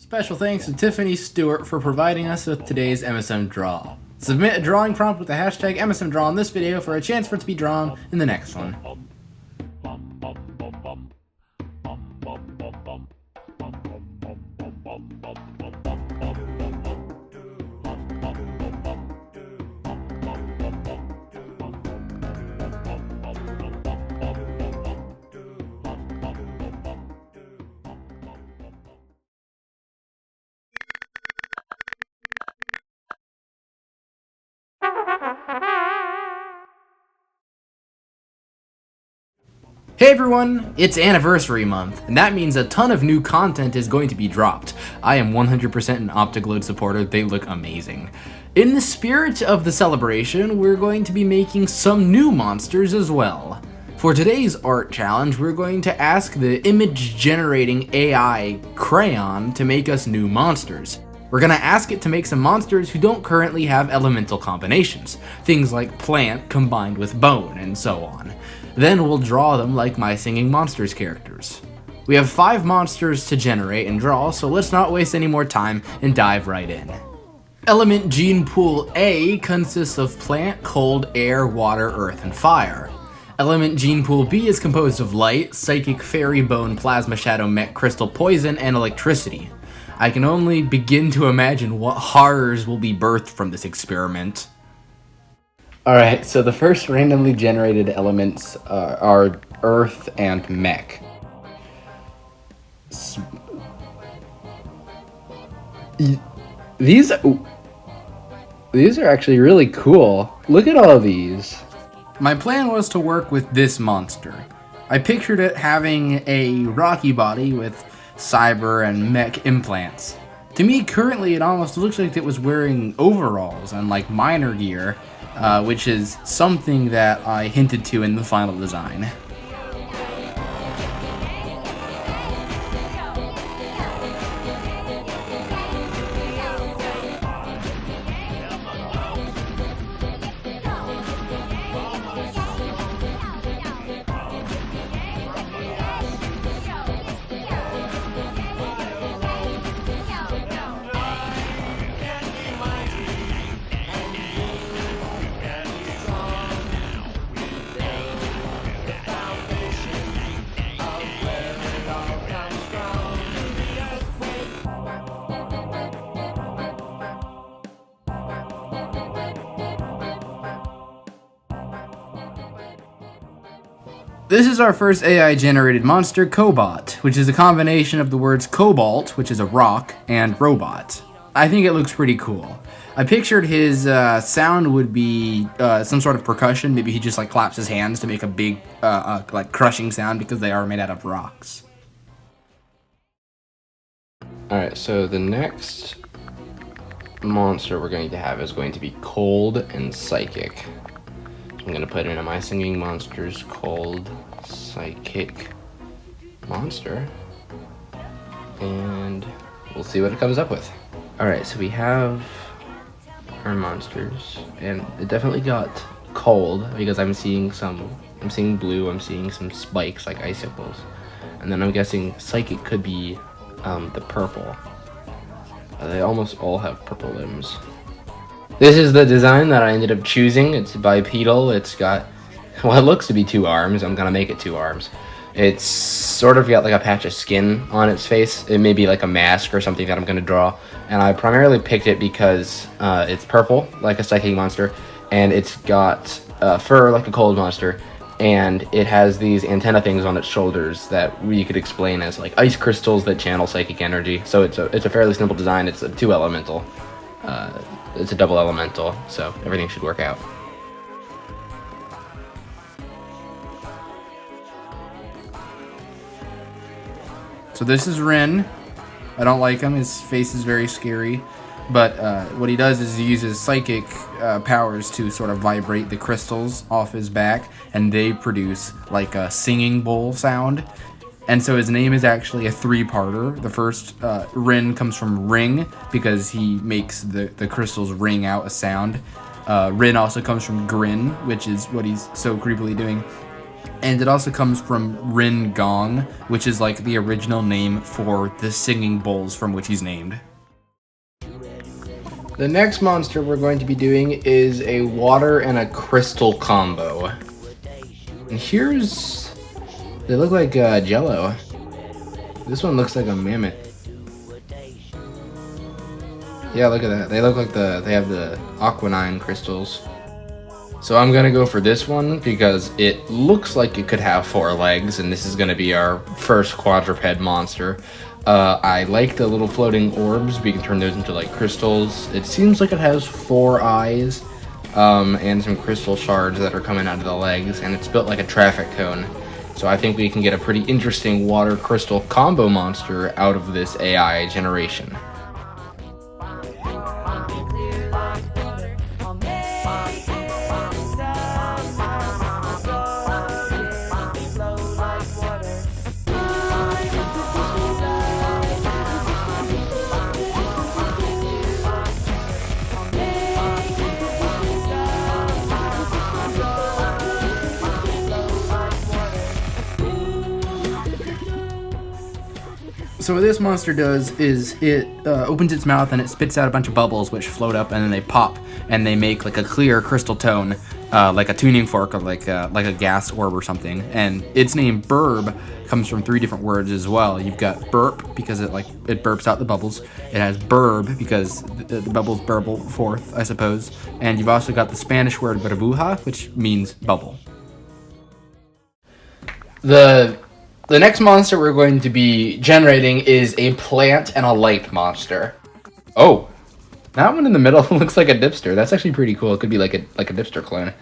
Special thanks to Tiffany Stewart for providing us with today's MSM Draw. Submit a drawing prompt with the hashtag MSM Draw in this video for a chance for it to be drawn in the next one. Hey everyone, it's anniversary month, and that means a ton of new content is going to be dropped. I am 100% an Optiglow supporter, they look amazing. In the spirit of the celebration, we're going to be making some new monsters as well. For today's art challenge, we're going to ask the image generating AI Crayon to make us new monsters. We're gonna ask it to make some monsters who don't currently have elemental combinations, things like plant combined with bone and so on. Then we'll draw them like My Singing Monsters characters. We have 5 monsters to generate and draw, so let's not waste any more time and dive right in. Element gene pool A consists of plant, cold, air, water, earth, and fire. Element gene pool B is composed of light, psychic, fairy, bone, plasma, shadow, mech, crystal, poison, and electricity. I can only begin to imagine what horrors will be birthed from this experiment. Alright, so the first randomly generated elements are earth and mech. These are actually really cool. Look at all of these. My plan was to work with this monster. I pictured it having a rocky body with cyber and mech implants. To me, currently, it almost looks like it was wearing overalls and like miner gear, which is something that I hinted to in the final design. This is our first AI-generated monster, Cobalt, which is a combination of the words cobalt, which is a rock, and robot. I think it looks pretty cool. I pictured his sound would be some sort of percussion. Maybe he just like claps his hands to make a big like crushing sound because they are made out of rocks. Alright, so the next monster we're going to have is going to be cold and psychic. I'm going to put in a My Singing Monsters cold psychic monster, and we'll see what it comes up with. Alright, so we have our monsters, and it definitely got cold because I'm seeing blue, I'm seeing some spikes like icicles, and then I'm guessing psychic could be the purple. They almost all have purple limbs. This is the design that I ended up choosing. It's bipedal. It's got, well, it looks to be 2 arms. I'm gonna make it 2 arms. It's sort of got like a patch of skin on its face. It may be like a mask or something that I'm gonna draw. And I primarily picked it because it's purple, like a psychic monster, and it's got fur like a cold monster, and it has these antenna things on its shoulders that we could explain as like ice crystals that channel psychic energy. So it's a fairly simple design. It's a 2 elemental. It's a double elemental, so everything should work out. So this is Rin. I don't like him. His face is very scary. But what he does is he uses psychic powers to sort of vibrate the crystals off his back, and they produce like a singing bowl sound. And so his name is actually a 3-parter. The first, Rin, comes from ring, because he makes the crystals ring out a sound. Rin also comes from grin, which is what he's so creepily doing. And it also comes from Rin Gong, which is like the original name for the singing bowls from which he's named. The next monster we're going to be doing is a water and a crystal combo. And here's... they look like Jello. This one looks like a mammoth. Yeah, look at that. They look like they have the aquanine crystals. So I'm gonna go for this one because it looks like it could have 4 legs, and this is gonna be our first quadruped monster. I like the little floating orbs. We can turn those into like crystals. It seems like it has 4 eyes, and some crystal shards that are coming out of the legs, and it's built like a traffic cone. So I think we can get a pretty interesting water crystal combo monster out of this AI generation. So what this monster does is it opens its mouth and it spits out a bunch of bubbles which float up, and then they pop and they make like a clear crystal tone, like a tuning fork or like a gas orb or something. And its name Burb comes from 3 different words as well. You've got burp because it burps out the bubbles. It has burb because the bubbles burble forth, I suppose. And you've also got the Spanish word burbuja, which means bubble. The next monster we're going to be generating is a plant and a light monster. Oh, that one in the middle looks like a dipster. That's actually pretty cool. It could be like a dipster clone.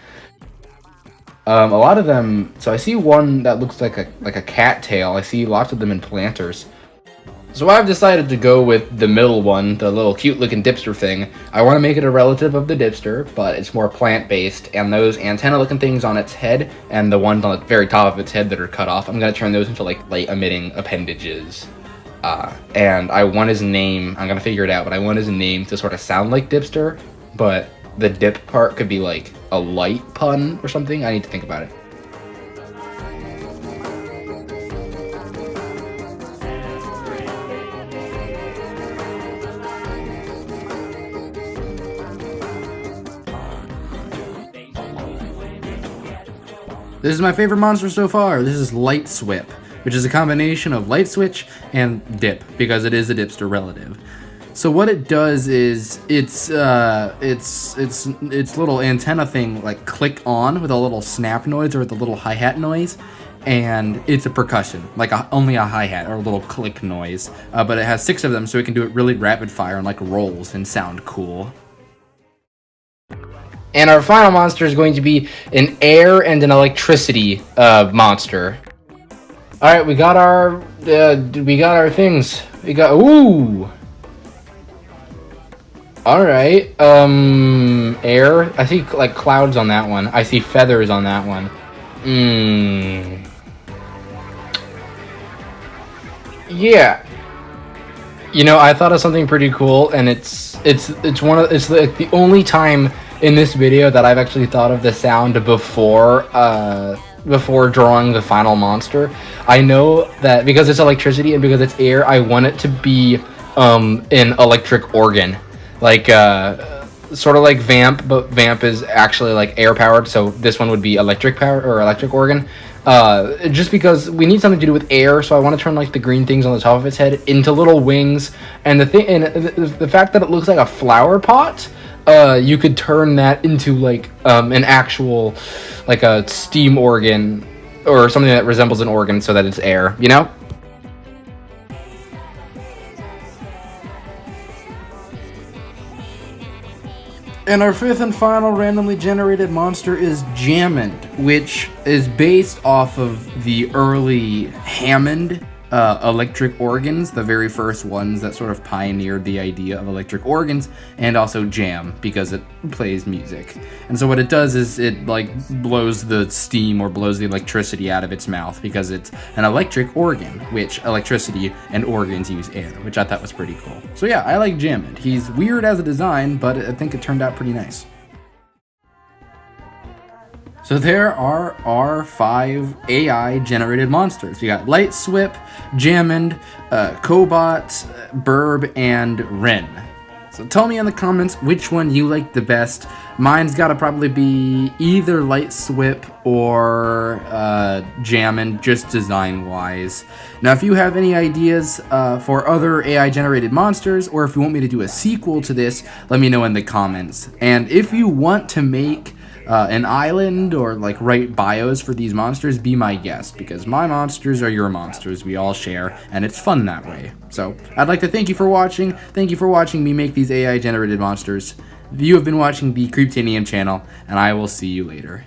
A lot of them. So I see one that looks like a cat tail. I see lots of them in planters. So I've decided to go with the middle one, the little cute-looking dipster thing. I want to make it a relative of the dipster, but it's more plant-based, and those antenna-looking things on its head and the ones on the very top of its head that are cut off, I'm going to turn those into, like, light-emitting appendages. And I want his name, I'm going to figure it out, but I want his name to sort of sound like dipster, but the dip part could be, like, a light pun or something. I need to think about it. This is my favorite monster so far. This is Light Swip, which is a combination of light switch and dip, because it is a dipster relative. So what it does is its little antenna thing like click on with a little snap noise or with a little hi-hat noise, and it's a percussion, like only a hi-hat or a little click noise, but it has 6 of them, so it can do it really rapid fire and like rolls and sound cool. And our final monster is going to be an air and an electricity monster. All right, we got our things. We got ooh. All right, air. I see like clouds on that one. I see feathers on that one. Yeah. You know, I thought of something pretty cool, and it's like the only time in this video that I've actually thought of the sound before drawing the final monster. I know that because it's electricity and because it's air, I want it to be an electric organ, like sort of like Vamp, but Vamp is actually like air powered, so this one would be electric power or electric organ. Just because we need something to do with air, so I want to turn like the green things on the top of its head into little wings, and the fact that it looks like a flower pot, you could turn that into like an actual, like a steam organ or something that resembles an organ, so that it's air, you know? And our 5th and final randomly generated monster is Jammined, which is based off of the early Hammond electric organs, the very first ones that sort of pioneered the idea of electric organs, and also jam because it plays music. And so what it does is it like blows the steam or blows the electricity out of its mouth because it's an electric organ, which electricity and organs use air, which I thought was pretty cool. So yeah, I like Jammined. He's weird as a design, but I think it turned out pretty nice. So there are our 5 AI generated monsters. We got Light, Swip, Jammined, Cobalt, Burb, and Ren. So tell me in the comments which one you like the best. Mine's gotta probably be either Light Swip or Jammin', just design-wise. Now, if you have any ideas for other AI-generated monsters, or if you want me to do a sequel to this, let me know in the comments. And if you want to make an island or like write bios for these monsters, be my guest, because my monsters are your monsters. We all share, and it's fun that way. So I'd like to thank you for watching. Thank you for watching me make these AI generated monsters. You have been watching the Creeptanium channel, and I will see you later.